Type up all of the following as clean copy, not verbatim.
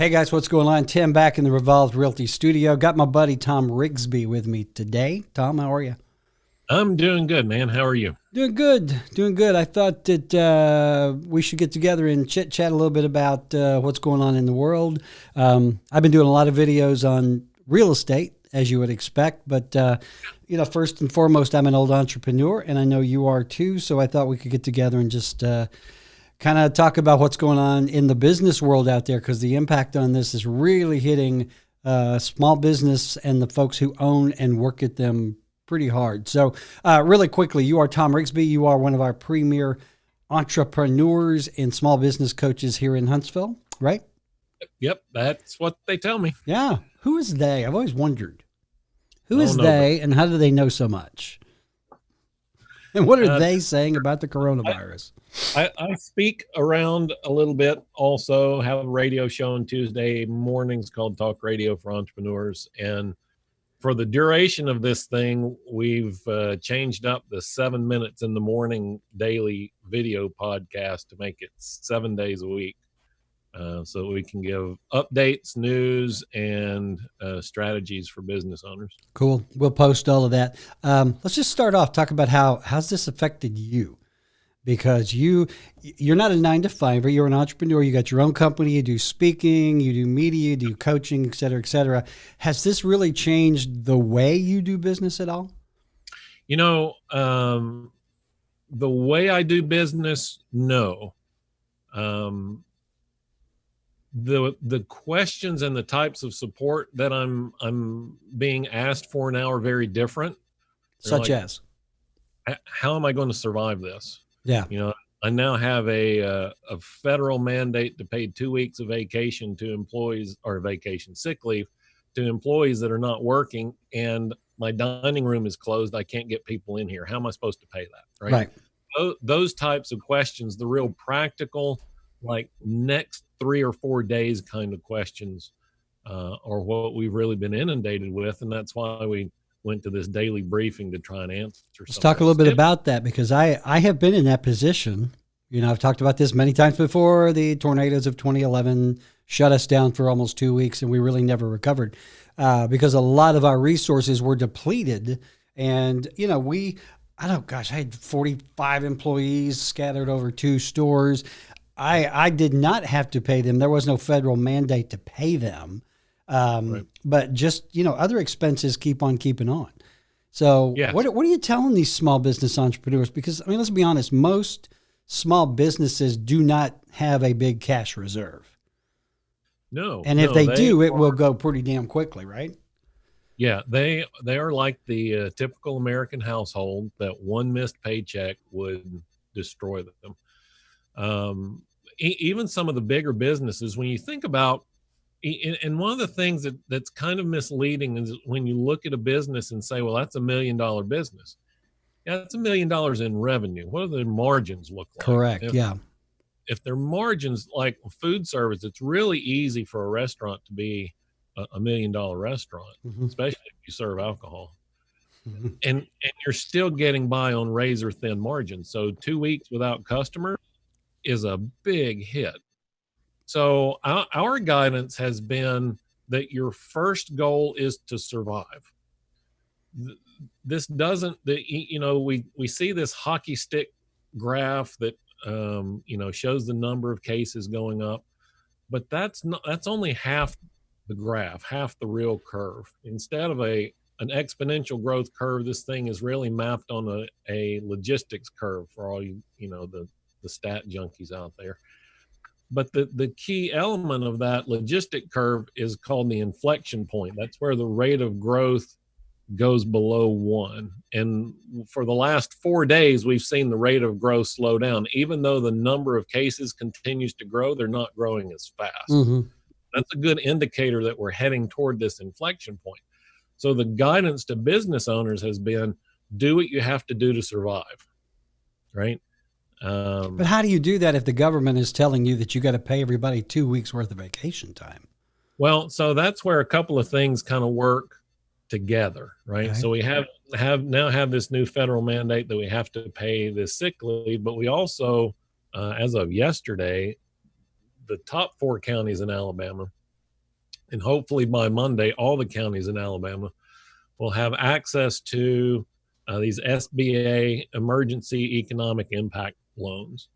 Hey guys, what's going on? Tim back in the Revolved Realty studio. Got my buddy Thom Rigsby with me today. Tom, how are you? I'm doing good, man. How are you? Doing good, doing good. I thought that we should get together and chit chat a little bit about what's going on in the world. I've been doing a lot of videos on real estate, as you would expect, but first and foremost, I'm an old entrepreneur, and I know you are too. So I thought we could get together and just kind of talk about what's going on in the business world out there, because the impact on this is really hitting small business and the folks who own and work at them pretty hard. So really quickly, you are Thom Rigsby. You are one of our premier entrepreneurs and small business coaches here in Huntsville, right? Yep, that's what they tell me. Yeah. Who is they? I've always wondered. Who Oh is no, they and how do they know so much? And what are uh, they saying about the coronavirus? I speak around a little bit. Also, have a radio show on Tuesday mornings called Talk Radio for Entrepreneurs. And for the duration of this thing, we've changed up the 7 minutes in the morning daily video podcast to make it 7 days a week. So we can give updates, news, and strategies for business owners. Cool. We'll post all of that. Let's just start off. Talk about how's this affected you, because you're not a 9 to 5. You're an entrepreneur. You got your own company. You do speaking. You do media. You do coaching, et cetera, et cetera. Has this really changed the way you do business at all? You know, the way I do business, no. The questions and the types of support that I'm being asked for now are very different. Such as, how am I going to survive this? yeah, You know, I now have a federal mandate to pay 2 weeks of vacation to employees, or vacation sick leave to employees that are not working, and my dining room is closed. I can't get people in here. How am I supposed to pay that? Right. right. Those types of questions, the real practical, like next 3 or 4 days kind of questions, are what we've really been inundated with. And that's why we went to this daily briefing to try and answer. Let's talk a little bit about that, because I have been in that position. You know, I've talked about this many times before. The tornadoes of 2011 shut us down for almost 2 weeks, and we really never recovered because a lot of our resources were depleted. And, you know, I had 45 employees scattered over 2 stores. I did not have to pay them. There was no federal mandate to pay them. Right. But just, other expenses keep on keeping on. So Yes. what are you telling these small business entrepreneurs? Because, I mean, let's be honest, most small businesses do not have a big cash reserve. No. And if no, they do, it will go pretty damn quickly, right? Yeah, they are like the typical American household that one missed paycheck would destroy them. Even some of the bigger businesses, when you think about, and one of the things that's kind of misleading is when you look at a business and say, well, that's $1 million business. Yeah, that's $1 million in revenue. What do their margins look like? Correct. Yeah. If their margins, like food service, it's really easy for a restaurant to be a $1 million restaurant, Mm-hmm. especially if you serve alcohol. Mm-hmm. And you're still getting by on razor thin margins. So 2 weeks without customers is a big hit. So our guidance has been that your first goal is to survive. This doesn't, we see this hockey stick graph that, shows the number of cases going up, but that's only half the graph, half the real curve. Instead of an exponential growth curve, this thing is really mapped on a logistics curve for all the stat junkies out there. But the key element of that logistic curve is called the inflection point. That's where the rate of growth goes below 1. And for the last 4 days, we've seen the rate of growth slow down. Even though the number of cases continues to grow, they're not growing as fast. Mm-hmm. That's a good indicator that we're heading toward this inflection point. So the guidance to business owners has been, do what you have to do to survive, right? But how do you do that if the government is telling you that you got to pay everybody 2 weeks worth of vacation time? Well, so that's where a couple of things kind of work together, right? Okay. So we have this new federal mandate that we have to pay this sick leave, but we also, as of yesterday, the top 4 counties in Alabama And hopefully by Monday, all the counties in Alabama will have access to these SBA emergency economic impact loans.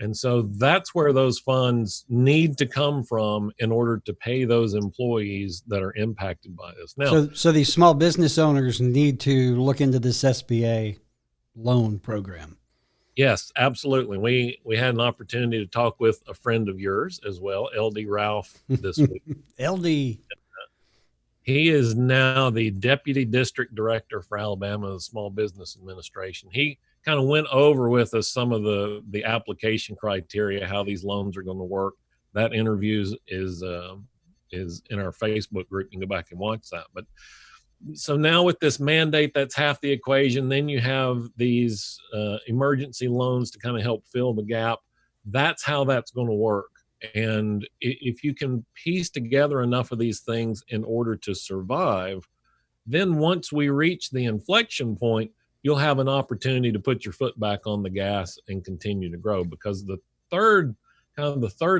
And so that's where those funds need to come from in order to pay those employees that are impacted by this. Now, so these small business owners need to look into this SBA loan program. yes, absolutely. We had an opportunity to talk with a friend of yours as well, LD Ralph, this week. LD. He is now the Deputy District Director for Alabama Small Business Administration. He kind of went over with us some of the application criteria, how these loans are going to work. That interview is in our Facebook group. You can go back and watch that. But so now with this mandate, that's half the equation. Then you have these emergency loans to kind of help fill the gap. That's how that's going to work. And if you can piece together enough of these things in order to survive, then once we reach the inflection point, you'll have an opportunity to put your foot back on the gas and continue to grow. Because the third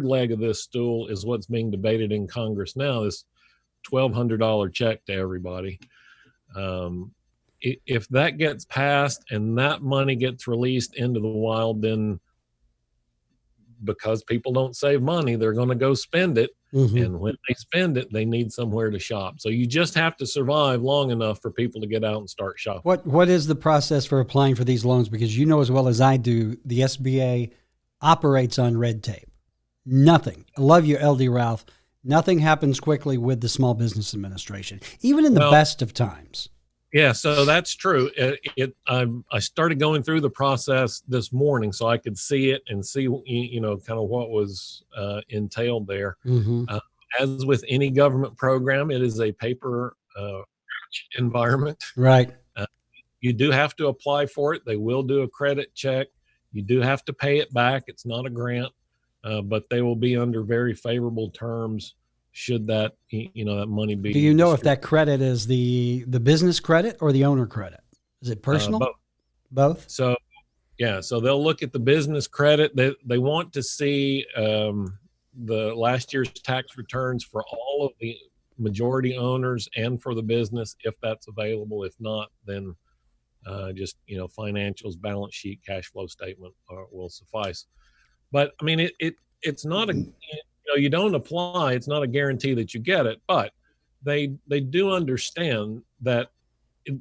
leg of this stool is what's being debated in Congress now, this $1,200 check to everybody. If that gets passed and that money gets released into the wild, then because people don't save money, they're going to go spend it. Mm-hmm. And when they spend it, they need somewhere to shop. So you just have to survive long enough for people to get out and start shopping. What is the process for applying for these loans? Because you know as well as I do, the SBA operates on red tape. Nothing. I love you, LD Ralph. Nothing happens quickly with the Small Business Administration, even in the best of times. Yeah, so that's true. I started going through the process this morning so I could see it and see, kind of what was entailed there. Mm-hmm. As with any government program, it is a paper environment. Right. You do have to apply for it. They will do a credit check. You do have to pay it back. It's not a grant, but they will be under very favorable terms. Should that, that money be? Do you know if that credit is the business credit or the owner credit? Is it personal? Both. So, yeah. So they'll look at the business credit. They want to see the last year's tax returns for all of the majority owners and for the business, if that's available. If not, then just financials, balance sheet, cash flow statement will suffice. But I mean, it's not a you don't apply, it's not a guarantee that you get it, but they do understand that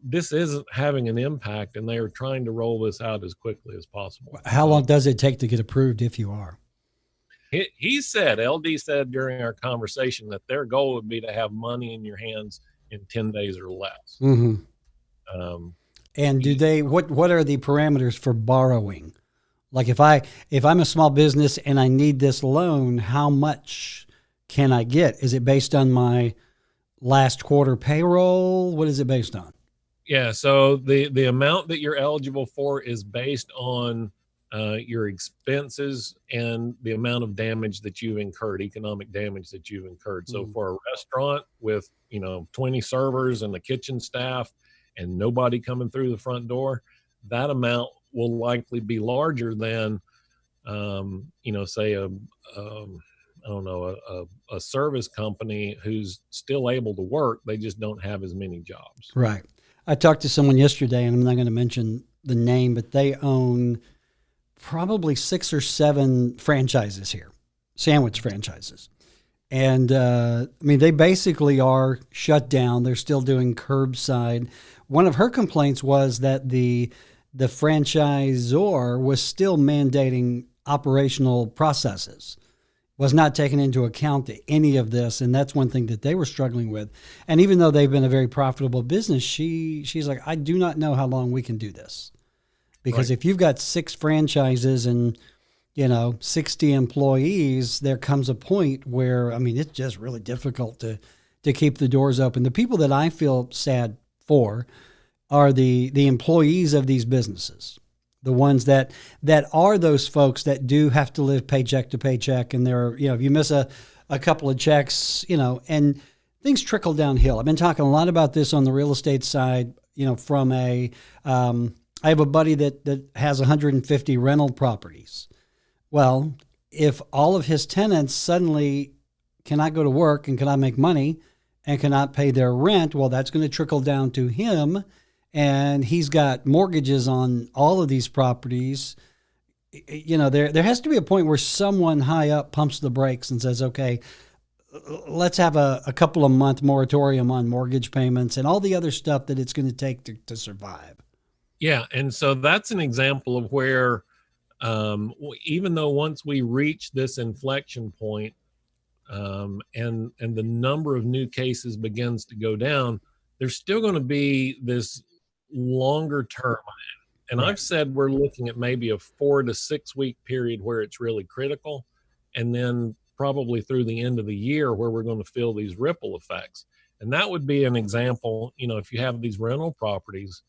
this isn't having an impact, and they are trying to roll this out as quickly as possible. How long does it take to get approved if you are? He said, LD said during our conversation that their goal would be to have money in your hands in 10 days or less. Mm-hmm. And do they, what are the parameters for borrowing? Like if I'm a small business and I need this loan, how much can I get? Is it based on my last quarter payroll? What is it based on? Yeah, so the amount that you're eligible for is based on your expenses and the amount of damage that you've incurred, economic damage that you've incurred. So for a restaurant with 20 servers and the kitchen staff and nobody coming through the front door, that amount will likely be larger than, say a service company who's still able to work. They just don't have as many jobs. Right. I talked to someone yesterday, and I'm not going to mention the name, but they own probably 6 or 7 franchises here, sandwich franchises. And they basically are shut down. They're still doing curbside. One of her complaints was that the franchisor was still mandating operational processes, was not taking into account any of this. And that's one thing that they were struggling with. And even though they've been a very profitable business, she's like, I do not know how long we can do this. Because if you've got 6 franchises and, 60 employees, there comes a point where, it's just really difficult to keep the doors open. The people that I feel sad for are the employees of these businesses, the ones that are those folks that do have to live paycheck to paycheck. And they're, if you miss a couple of checks, and things trickle downhill. I've been talking a lot about this on the real estate side, from I have a buddy that has 150 rental properties. Well, if all of his tenants suddenly cannot go to work and cannot make money and cannot pay their rent, well, that's going to trickle down to him. And he's got mortgages on all of these properties. You know, there has to be a point where someone high up pumps the brakes and says, okay, let's have a couple of month moratorium on mortgage payments and all the other stuff that it's going to take to survive. Yeah. And so that's an example of where, even though once we reach this inflection point, and the number of new cases begins to go down, there's still going to be this longer term. And Right. I've said we're looking at maybe a 4 to 6 week period where it's really critical. And then probably through the end of the year where we're going to feel these ripple effects. And that would be an example, you know, if you have these rental properties,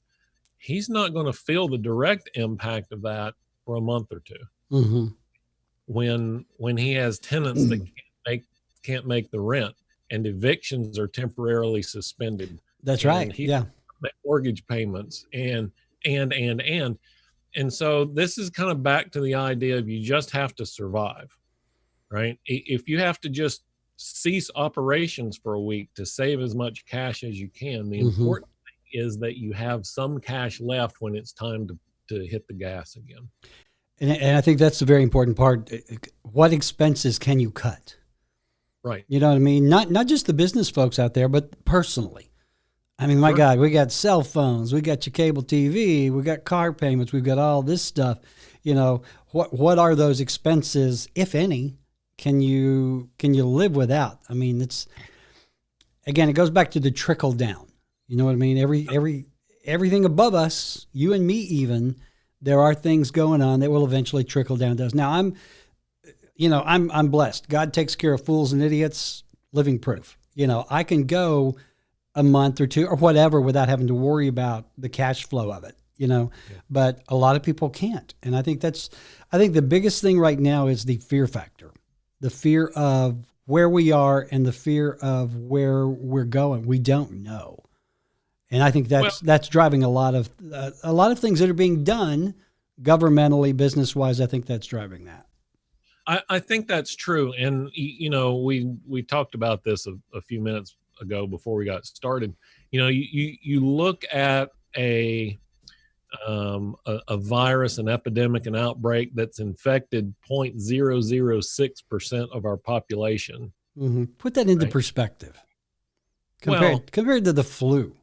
he's not going to feel the direct impact of that for a month or two. Mm-hmm. When he has tenants that can't make the rent and evictions are temporarily suspended. That's right. Yeah. Mortgage payments and so this is kind of back to the idea of you just have to survive, right? If you have to just cease operations for a week to save as much cash as you can, the important thing is that you have some cash left when it's time to hit the gas again. And I think that's the very important part. What expenses can you cut? Right. You know what I mean? Not just the business folks out there, but personally. I mean, my God, we got cell phones, we got your cable TV, we got car payments, we've got all this stuff. You know, what are those expenses, if any, can you live without? I mean, it goes back to the trickle down. You know what I mean? Everything above us, you and me even, there are things going on that will eventually trickle down to us. Now, I'm blessed. God takes care of fools and idiots, living proof. You know, I can go a month or two or whatever without having to worry about the cash flow of it, you know, but a lot of people can't. And I think the biggest thing right now is the fear factor, the fear of where we are and the fear of where we're going. We don't know. And I think that's driving a lot of things that are being done governmentally, business wise. I think that's driving that. I think that's true. And, you know, we talked about this a few minutes ago before we got started. You know, you look at a virus, an epidemic, an outbreak that's infected 0.006% of our population. Mm-hmm. Put that into perspective. Compared to the flu.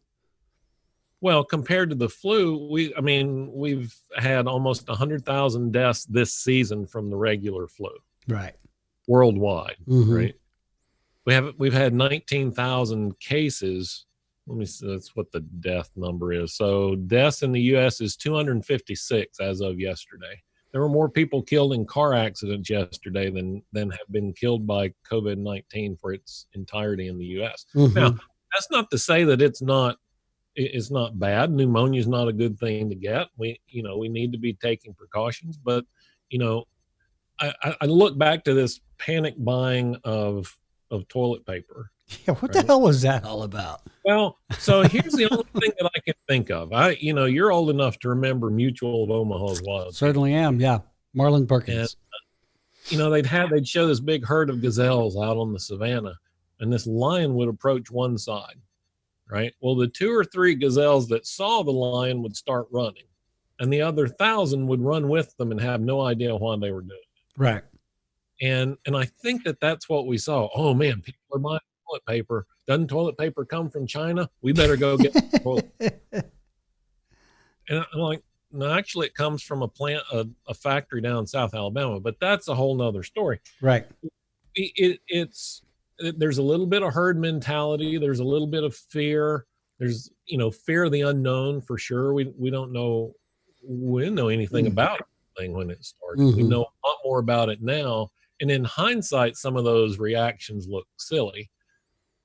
Well, compared to the flu, we've had almost 100,000 deaths this season from the regular flu. Right. Worldwide, right? We've had 19,000 cases. Let me see, that's what the death number is. So deaths in the U.S. is 256 as of yesterday. There were more people killed in car accidents yesterday than have been killed by COVID-19 for its entirety in the U.S. Now, that's not to say that it's not bad. Pneumonia is not a good thing to get. We need to be taking precautions, but you know, I look back to this panic buying of toilet paper. Yeah, what the hell was that all about? Well, so here's the only thing that I can think of. You're old enough to remember Mutual of Omaha's Wild. Certainly am. Yeah, Marlon Perkins. And, they'd show this big herd of gazelles out on the savannah, and this lion would approach one side. Right. Well, the 2 or 3 gazelles that saw the lion would start running, and the other 1,000 would run with them and have no idea why they were doing it. Right. And I think that's what we saw. Oh man, people are buying toilet paper. Doesn't toilet paper come from China? We better go get toilet paper. And I'm like, no, actually it comes from a factory down in South Alabama, but that's a whole nother story. Right. There's a little bit of herd mentality. There's a little bit of fear. There's, fear of the unknown for sure. We don't know anything about it when it started. We know a lot more about it now. And in hindsight, some of those reactions look silly.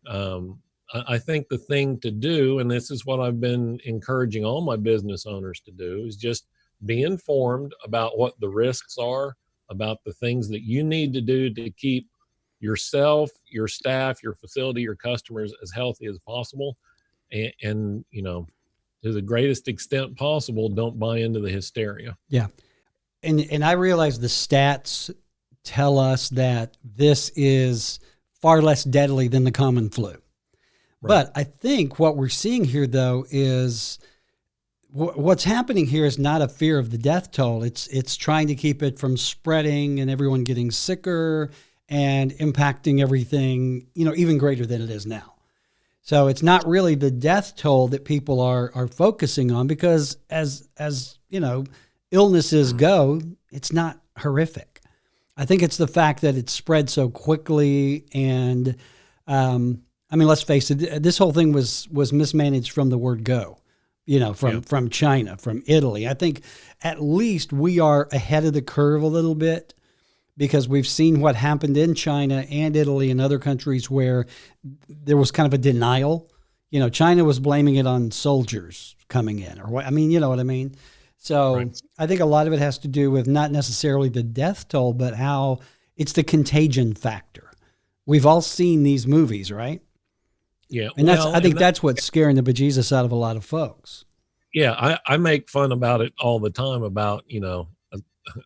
I think the thing to do, and this is what I've been encouraging all my business owners to do, is just be informed about what the risks are, about the things that you need to do to keep yourself, your staff, your facility, your customers as healthy as possible. And to the greatest extent possible, don't buy into the hysteria. Yeah. And I realize the stats tell us that this is far less deadly than the common flu. Right. But I think what we're seeing here, though, is what's happening here is not a fear of the death toll. It's trying to keep it from spreading and everyone getting sicker and impacting everything, even greater than it is now. So it's not really the death toll that people are focusing on, because as illnesses go, it's not horrific. I think it's the fact that it spread so quickly, and let's face it, this whole thing was mismanaged from the word go. From China, from Italy. I think at least we are ahead of the curve a little bit, because we've seen what happened in China and Italy and other countries where there was kind of a denial. China was blaming it on soldiers coming in, or what? You know what I mean? So right. I think a lot of it has to do with not necessarily the death toll, but how it's the contagion factor. We've all seen these movies, right? Yeah, and I think that's what's scaring the bejesus out of a lot of folks. Yeah, I make fun about it all the time about,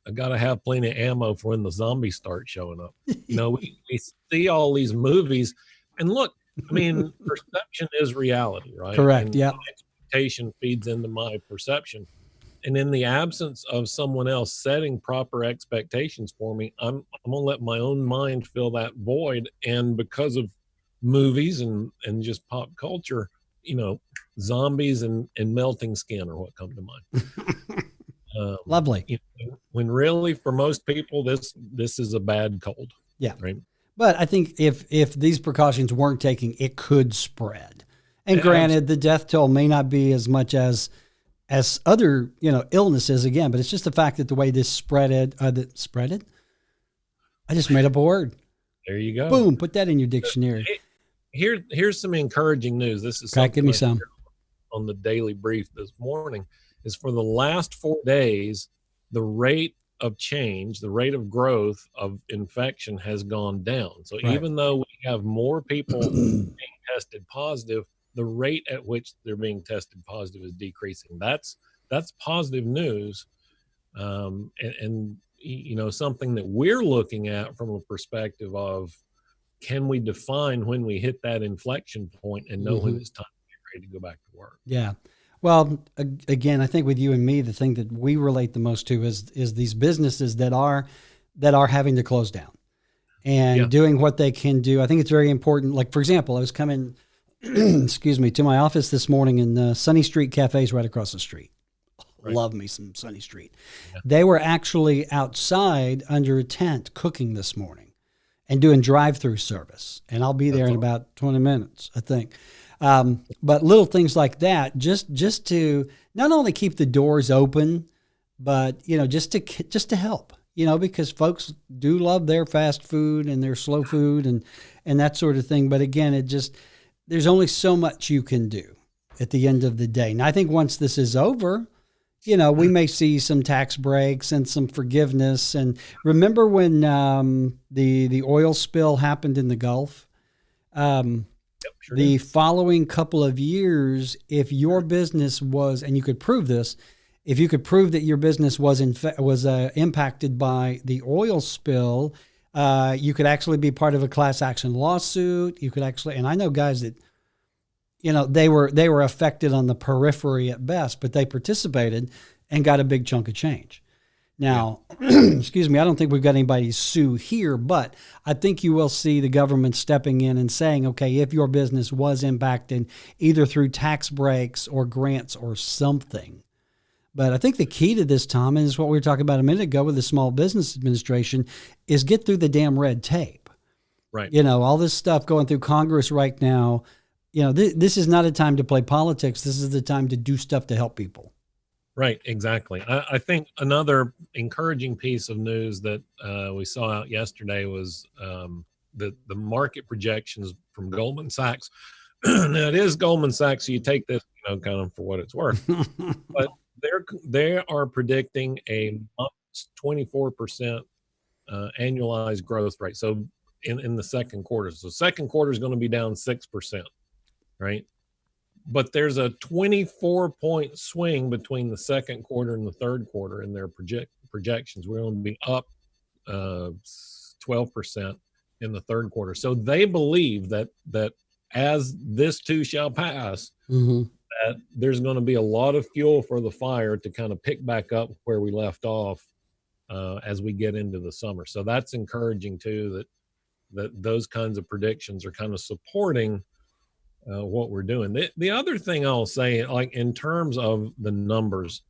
I got to have plenty of ammo for when the zombies start showing up. We see all these movies, and look, perception is reality, right? Correct, yeah. Expectation feeds into my perception. And in the absence of someone else setting proper expectations for me, I'm going to let my own mind fill that void. And because of movies and just pop culture, zombies and melting skin are what come to mind. Lovely. When really for most people this is a bad cold. Yeah. Right. But I think if these precautions weren't taken, it could spread. And granted, the death toll may not be as much as other illnesses again, but it's just the fact that the way this spreaded. I just made up a word. There you go. Boom! Put that in your dictionary. Here's some encouraging news. This is okay, give me some. On the daily brief this morning is for the last 4 days, the rate of change, the rate of growth of infection has gone down. So right. Even though we have more people being tested positive, the rate at which they're being tested positive is decreasing. That's positive news. And something that we're looking at from a perspective of, can we define when we hit that inflection point and know when it's time to get ready to go back to work? Yeah. Well, again, I think with you and me, the thing that we relate the most to is these businesses that are having to close down and doing what they can do. I think it's very important. Like, for example, I was coming, to my office this morning, and Sunny Street Cafe's right across the street. Right. Love me some Sunny Street. Yeah. They were actually outside under a tent cooking this morning and doing drive-through service. And I'll be there in about 20 minutes, I think. But little things like that, just to not only keep the doors open, but, just to help, because folks do love their fast food and their slow food and that sort of thing. But again, there's only so much you can do at the end of the day. And I think once this is over, we may see some tax breaks and some forgiveness. And remember when the oil spill happened in the Gulf? Sure the following couple of years, if your business was, and you could prove this, if you could prove that your business was impacted by the oil spill, you could actually be part of a class action lawsuit. You could actually, and I know guys that, they were affected on the periphery at best, but they participated and got a big chunk of change. Now, excuse me, I don't think we've got anybody sue here, but I think you will see the government stepping in and saying, okay, if your business was impacted either through tax breaks or grants or something. But I think the key to this, Tom, is what we were talking about a minute ago with the Small Business Administration, is get through the damn red tape. Right. All this stuff going through Congress right now, this is not a time to play politics. This is the time to do stuff to help people. Right, exactly. I think another encouraging piece of news that we saw out yesterday was the market projections from Goldman Sachs. Now, it is Goldman Sachs, so you take this, kind of for what it's worth. But they are predicting a 24% annualized growth rate. So in the second quarter. So second quarter is going to be down 6%, right? But there's a 24-point swing between the second quarter and the third quarter in their projections. We're going to be up 12% in the third quarter. So they believe that as this too shall pass, that there's going to be a lot of fuel for the fire to kind of pick back up where we left off as we get into the summer. So that's encouraging too, that those kinds of predictions are kind of supporting what we're doing. The other thing I'll say, like in terms of the numbers,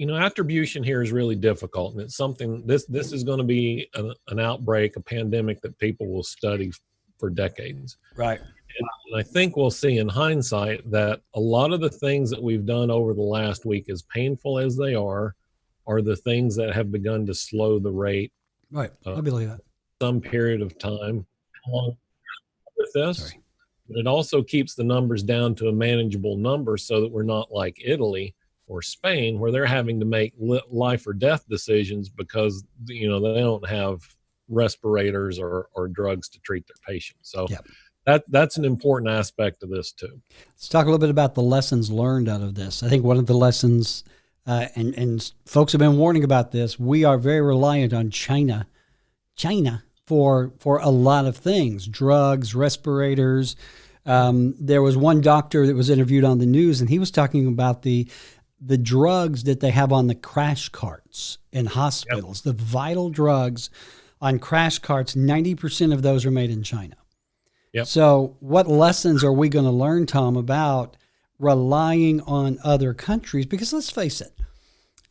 attribution here is really difficult, and it's something, this is going to be an outbreak, a pandemic that people will study for decades. Right. And I think we'll see in hindsight that a lot of the things that we've done over the last week, as painful as they are the things that have begun to slow the rate. Right. I believe that. Some period of time with this. But it also keeps the numbers down to a manageable number so that we're not like Italy or Spain, where they're having to make life or death decisions because, they don't have respirators or drugs to treat their patients. So that's an important aspect of this too. Let's talk a little bit about the lessons learned out of this. I think one of the lessons, and folks have been warning about this, we are very reliant on China for a lot of things, drugs, respirators. There was one doctor that was interviewed on the news, and he was talking about the drugs that they have on the crash carts in hospitals, the vital drugs on crash carts. 90% of those are made in China. Yep. So what lessons are we going to learn, Thom, about relying on other countries? Because let's face it,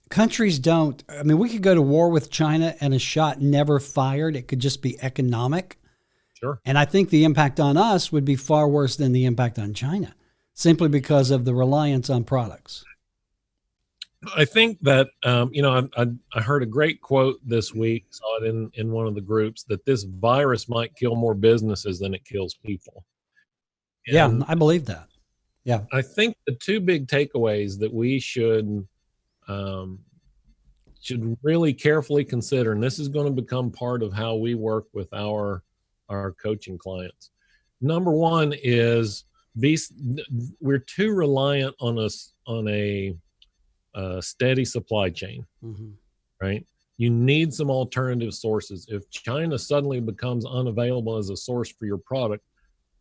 countries don't, we could go to war with China and a shot never fired. It could just be economic. Sure. And I think the impact on us would be far worse than the impact on China, simply because of the reliance on products. I think that, I heard a great quote this week, saw it in one of the groups, that this virus might kill more businesses than it kills people. And I believe that. Yeah. I think the two big takeaways that we should really carefully consider, and this is going to become part of how we work with our coaching clients. Number one is we're too reliant on a steady supply chain, right? You need some alternative sources. If China suddenly becomes unavailable as a source for your product,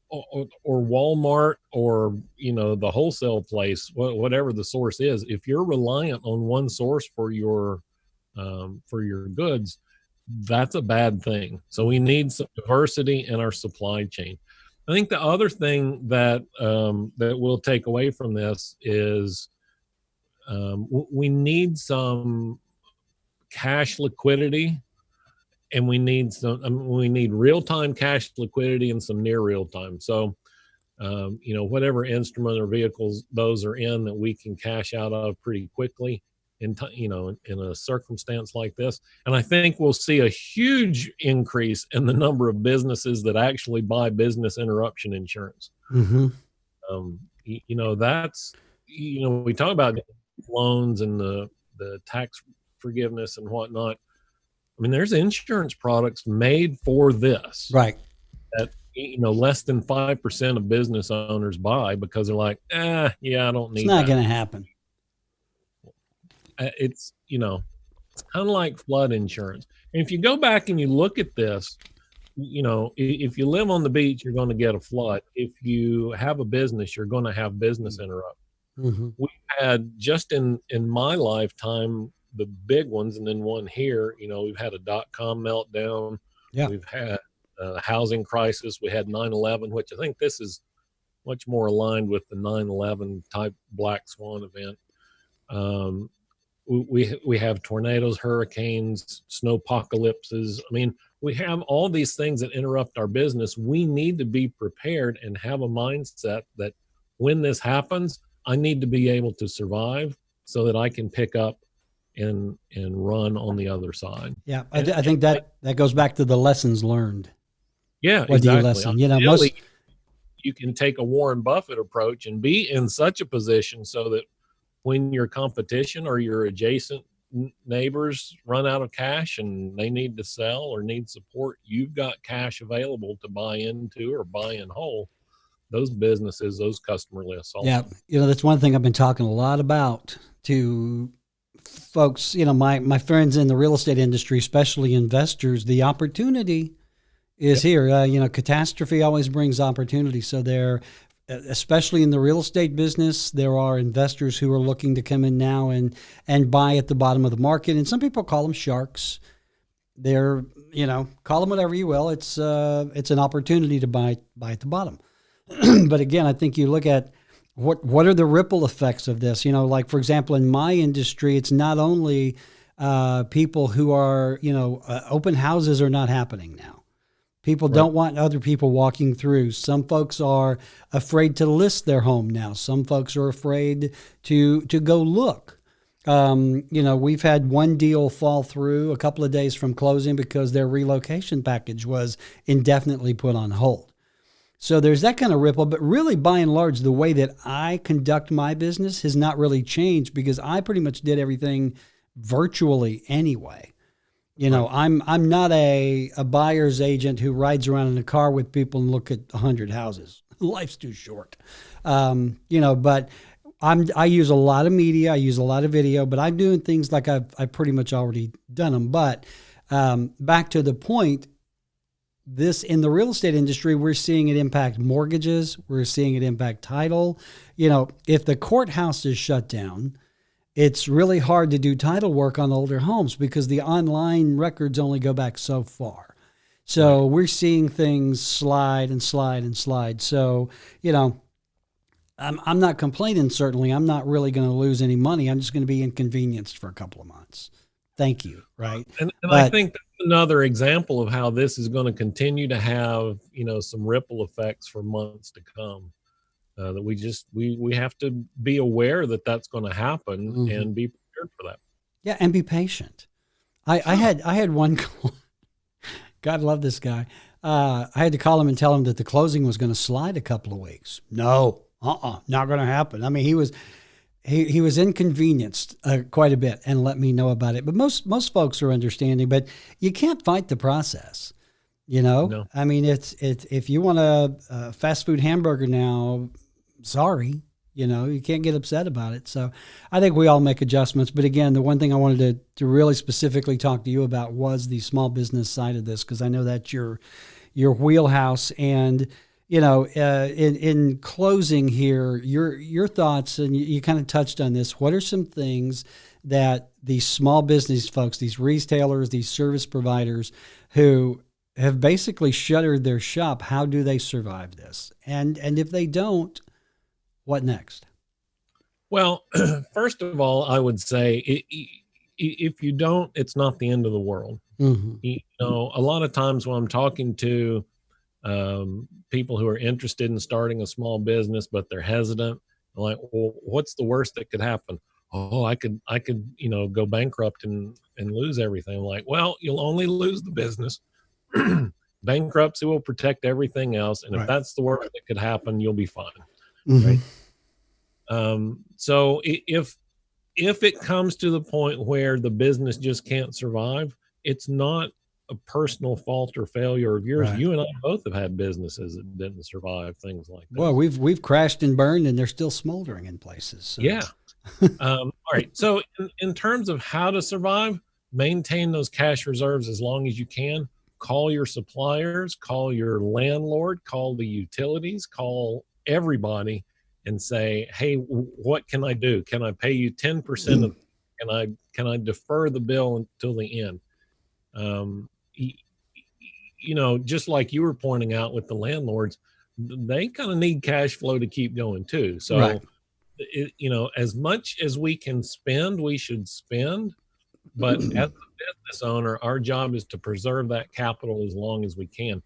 or Walmart, or the wholesale place, whatever the source is, if you're reliant on one source for your goods, that's a bad thing. So we need some diversity in our supply chain. I think the other thing that we'll take away from this is we need some cash liquidity, and we need real-time cash liquidity and some near real-time. So, whatever instrument or vehicles those are in that we can cash out of pretty quickly in a circumstance like this. And I think we'll see a huge increase in the number of businesses that actually buy business interruption insurance. That's, we talk about loans and the tax forgiveness and whatnot. There's insurance products made for this, right? That less than 5% of business owners buy because they're like, I don't need. It's not going to happen. It's it's kind of like flood insurance. And if you go back and you look at this, if you live on the beach, you're going to get a flood. If you have a business, you're going to have business interrupt. We've had, just in my lifetime, the big ones, and then one here, we've had a .com meltdown. We've had a housing crisis. We had 9/11, which I think this is much more aligned with the 9/11 type black swan event. We have tornadoes, hurricanes, snowpocalypses. We have all these things that interrupt our business. We need to be prepared and have a mindset that when this happens, I need to be able to survive so that I can pick up and run on the other side. Yeah, I think that goes back to the lessons learned. Yeah, what exactly. Do you lesson? You can take a Warren Buffett approach and be in such a position so that when your competition or your adjacent neighbors run out of cash and they need to sell or need support, you've got cash available to buy into or buy in whole those businesses, those customer lists also. Yeah, that's one thing I've been talking a lot about to folks, my friends in the real estate industry, especially investors, the opportunity is here. Catastrophe always brings opportunity. So especially in the real estate business, there are investors who are looking to come in now and buy at the bottom of the market. And some people call them sharks. They're, call them whatever you will. It's an opportunity to buy at the bottom. But again, I think you look at what are the ripple effects of this? Like, for example, in my industry, it's not only people who are, open houses are not happening now. People don't want other people walking through. Some folks are afraid to list their home now. Some folks are afraid to go look. We've had one deal fall through a couple of days from closing because their relocation package was indefinitely put on hold. So there's that kind of ripple, but really by and large, the way that I conduct my business has not really changed because I pretty much did everything virtually anyway. I'm not a buyer's agent who rides around in a car with people and look at 100 houses. Life's too short. But I use a lot of media. I use a lot of video, but I'm doing things like I've pretty much already done them. But back to the point, this in the real estate industry, we're seeing it impact mortgages. We're seeing it impact title. If the courthouse is shut down, it's really hard to do title work on older homes because the online records only go back so far. So we're seeing things slide and slide and slide. So, I'm not complaining, certainly. I'm not really going to lose any money. I'm just going to be inconvenienced for a couple of months. Thank you, right? And I think that's another example of how this is going to continue to have, some ripple effects for months to come. That we have to be aware that that's going to happen and be prepared for that. Yeah, and be patient. I had one call. God love this guy. I had to call him and tell him that the closing was going to slide a couple of weeks. No, not going to happen. I mean, he was inconvenienced quite a bit and let me know about it. But most folks are understanding. But you can't fight the process. No. I mean, it's if you want a fast food hamburger now, sorry, you can't get upset about it. So I think we all make adjustments. But again, the one thing I wanted to really specifically talk to you about was the small business side of this, because I know that's your wheelhouse. And, in closing here, your thoughts, and you kind of touched on this. What are some things that these small business folks, these retailers, these service providers who have basically shuttered their shop, how do they survive this? And if they don't, what next? Well, first of all, I would say if you don't, it's not the end of the world. Mm-hmm. A lot of times when I'm talking to people who are interested in starting a small business, but they're hesitant, I'm like, well, what's the worst that could happen? Oh, I could, go bankrupt and lose everything. I'm like, well, you'll only lose the business. Bankruptcy will protect everything else, and if that's the worst that could happen, you'll be fine. Mm-hmm. Right. So if it comes to the point where the business just can't survive, it's not a personal fault or failure of yours. Right. You and I both have had businesses that didn't survive, things like that. Well, we've crashed and burned, and they're still smoldering in places. So. Yeah. All right. So in terms of how to survive, maintain those cash reserves as long as you can. Call your suppliers, call your landlord, call the utilities, call everybody and say, hey, what can I do? Can I pay you 10% of, can I defer the bill until the end? Just like you were pointing out with the landlords, they kind of need cash flow to keep going too. So, as much as we can spend, we should spend. But as a business owner, our job is to preserve that capital as long as we can.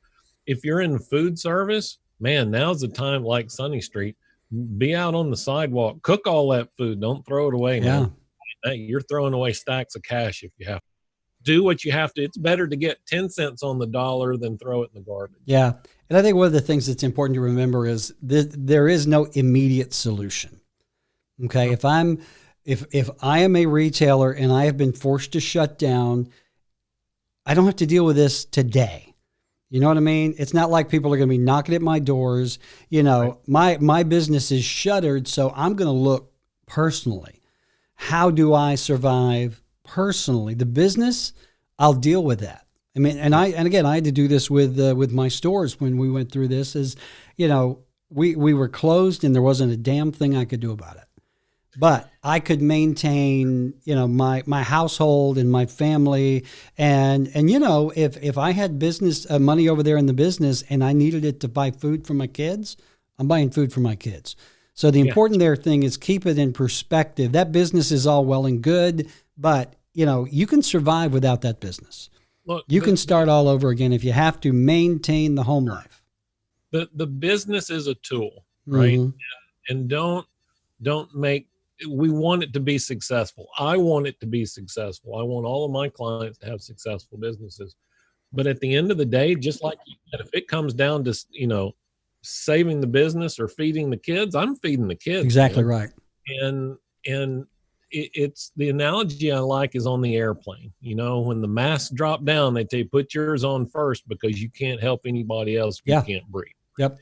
If you're in food service, man, now's the time, like Sunny Street, be out on the sidewalk, cook all that food. Don't throw it away. Yeah. Man. You're throwing away stacks of cash if you have to. Do what you have to. It's better to get 10 cents on the dollar than throw it in the garbage. Yeah. And I think one of the things that's important to remember is there is no immediate solution. Okay. If I am a retailer and I have been forced to shut down, I don't have to deal with this today. You know what I mean? It's not like people are going to be knocking at my doors. My business is shuttered, so I'm going to look personally. how do I survive personally? The business, I'll deal with that. I mean, and again, I had to do this with my stores when we went through this. Is, you know, we were closed and there wasn't a damn thing I could do about it. But I could maintain, you know, my household and my family, and you know, if I had business money over there in the business and I needed it to buy food for my kids, I'm buying food for my kids. So the important there thing is keep it in perspective. That business is all well and good, but you know, you can survive without that business. Look, you can start all over again if you have to maintain the home life. The business is a tool, right? Mm-hmm. And don't make. We want it to be successful. I want it to be successful. I want all of my clients to have successful businesses. But at the end of the day, just like you said, if it comes down to, you know, saving the business or feeding the kids, I'm feeding the kids. Exactly, man. Right. And it's the analogy I like is on the airplane. You know, when the masks drop down, they tell you put yours on first because you can't help anybody else if you can't breathe. Yep.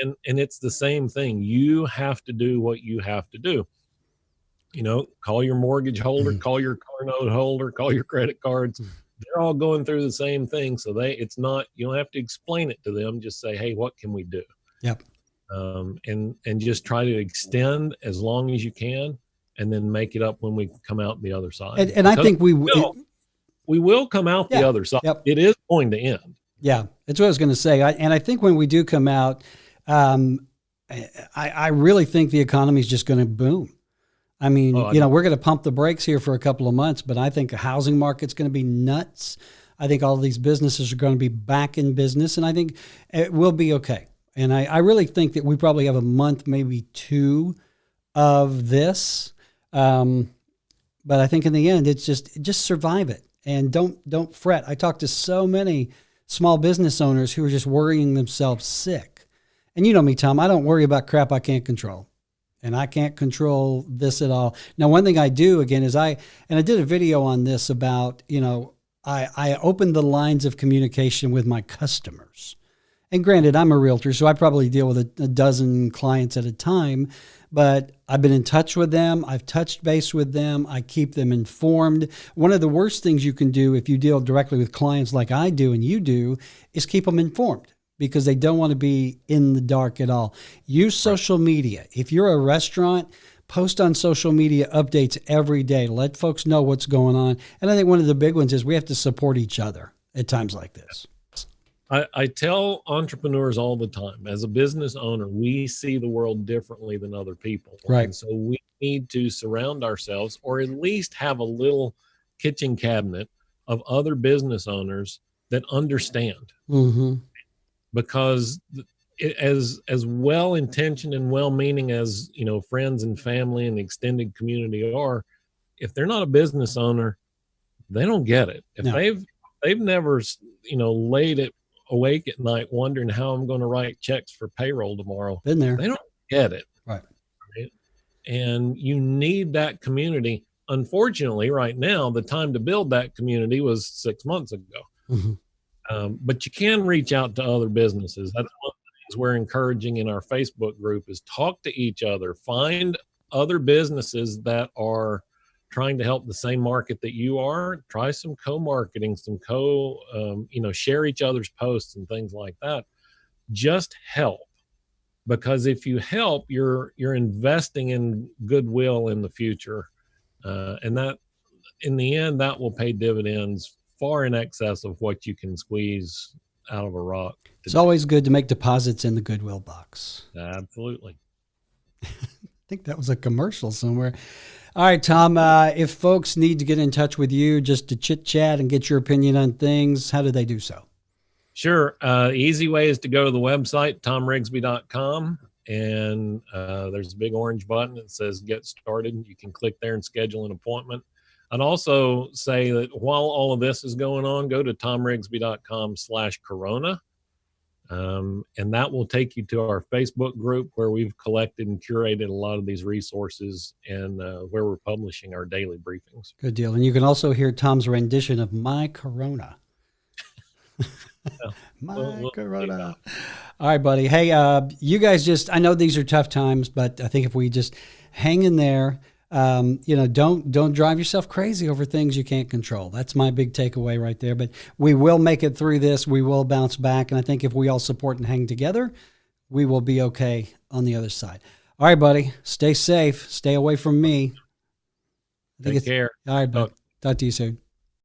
And it's the same thing. You have to do what you have to do. You know, call your mortgage holder, call your car note holder, call your credit cards. They're all going through the same thing. So it's not, you don't have to explain it to them. Just say, hey, what can we do? Yep. And just try to extend as long as you can, and then make it up when we come out the other side. And I think we will come out the other side. Yep. It is going to end. Yeah, that's what I was going to say. And I think when we do come out, I really think the economy is just going to boom. I mean, you know, we're going to pump the brakes here for a couple of months, but I think the housing market's going to be nuts. I think all of these businesses are going to be back in business, and I think it will be okay. And I really think that we probably have a month, maybe two of this. But I think in the end, it's just survive it and don't fret. I talk to so many small business owners who are just worrying themselves sick. And you know me, Tom, I don't worry about crap I can't control. And I can't control this at all. Now, one thing I do, again, is I did a video on this about, you know, I opened the lines of communication with my customers. And granted, I'm a realtor, so I probably deal with a dozen clients at a time. But I've been in touch with them. I've touched base with them. I keep them informed. One of the worst things you can do if you deal directly with clients like I do and you do is keep them informed, because they don't want to be in the dark at all. Use social media. If you're a restaurant, post on social media updates every day. Let folks know what's going on. And I think one of the big ones is we have to support each other at times like this. I tell entrepreneurs all the time, as a business owner, we see the world differently than other people. Right. And so we need to surround ourselves, or at least have a little kitchen cabinet of other business owners that understand. Mm-hmm. Because as well-intentioned and well-meaning as, you know, friends and family and the extended community are, if they're not a business owner, they don't get it. If they've never, you know, laid awake at night wondering how I'm going to write checks for payroll tomorrow, been there, they don't get it. Right. And you need that community. Unfortunately, right now, the time to build that community was 6 months ago. Mm-hmm. But you can reach out to other businesses. That's one of the things we're encouraging in our Facebook group is talk to each other, find other businesses that are trying to help the same market that you are. Try some co-marketing, some share each other's posts and things like that. Just help, because if you help, you're investing in goodwill in the future, and that, in the end, that will pay dividends far in excess of what you can squeeze out of a rock today. It's always good to make deposits in the Goodwill box. Absolutely. I think that was a commercial somewhere. All right, Tom, if folks need to get in touch with you just to chit chat and get your opinion on things, how do they do so? Sure. Easy way is to go to the website, thomrigsby.com, and there's a big orange button that says get started. You can click there and schedule an appointment. I'd also say that while all of this is going on, go to thomrigsby.com/corona. And that will take you to our Facebook group where we've collected and curated a lot of these resources, and where we're publishing our daily briefings. Good deal. And you can also hear Tom's rendition of My Corona. Corona. All right, buddy. Hey, you guys I know these are tough times, but I think if we just hang in there, Don't drive yourself crazy over things you can't control. That's my big takeaway right there. But we will make it through this. We will bounce back. And I think if we all support and hang together, we will be okay on the other side. All right, buddy. Stay safe. Stay away from me. Take care. All right, bud. Talk to you soon.